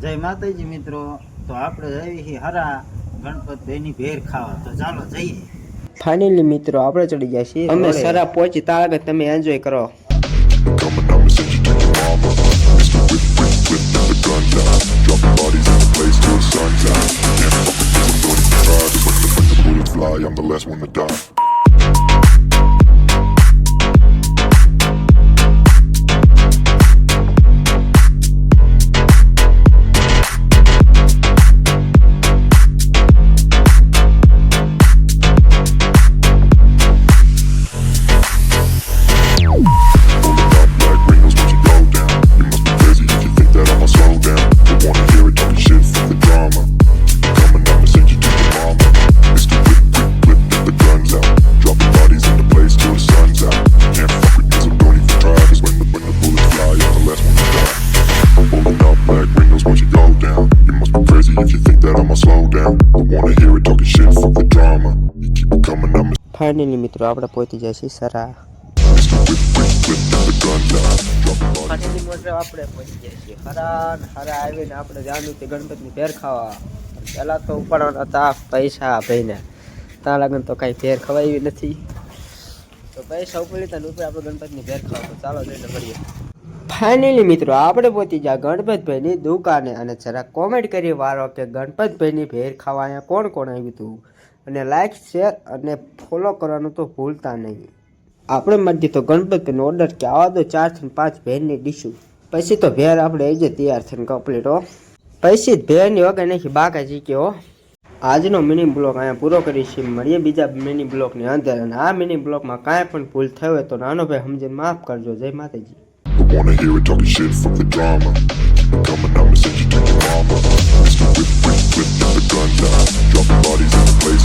જય માતાજી મિત્રો, તો આપણે જઈએ છીએ હરા ગણપતભાઈની ભેર ખાવા. તો ચાલો જઈએ. ફાઇનલી મિત્રો આપણે ચડી ગયા છીએ અમે સરા પહોંચી તાર આગળ તમે એન્જોય કરો. Coming, I'ma send you to your mama. Mr. Whip, the gun down. Dropping bodies in the place till the sun's out. Can't fuck with this, I'm going to try. Cause when the bullets fly, I'm the last one to die. Finally મિત્રો આપણે પહોંચી જાય છીએ Sara. Finally મિત્રો આપણે પહોંચી જાય છીએ હરા આવીને આપણે જાણ્યું તે ગણપતિની ભેર ખાવા. પહેલાં તો ઉપાડવાના હતા પૈસા ભાઈને, ત્યાં લગન તો કાંઈ ભેર ખવાવી નથી, તો પૈસા ઉપર લીધા ને ઉપર આપણે ગણપતિની ભેર ખાવા. તો ચાલો જઈને મળીએ. ફાઇનલી મિત્રો આપણે પહોંચી ગયા ગણપતભાઈની દુકાને અને જરા કોમેન્ટ કરી વારો કે ગણપતભાઈની ભેર ખાવા અહીંયા કોણ કોણ આવ્યું હતું, અને લાઈક શેર અને ફોલો કરવાનું તો ભૂલતા નહીં. આપણે મરજી તો ગણપતિનો ઓર્ડર કે આવા દો 4 થી 5 ભેરની ડીશું, પછી તો ભેર આપણે એ જે તૈયાર થઈને કમ્પ્લીટ હો. પછી જ ભેરની વગર નહીં બાકા જીક્યો હો. આજનો મિની બ્લોગ અહીંયા પૂરો કરીશું. મળીએ બીજા મિની બ્લોગની અંદર, અને આ મિની બ્લોગમાં કાંઈ પણ ભૂલ થઈ હોય તો નાનો ભાઈ સમજીને માફ કરજો. જય માતાજી. I wanna hear it talking shit, fuck the drama. Coming, I'ma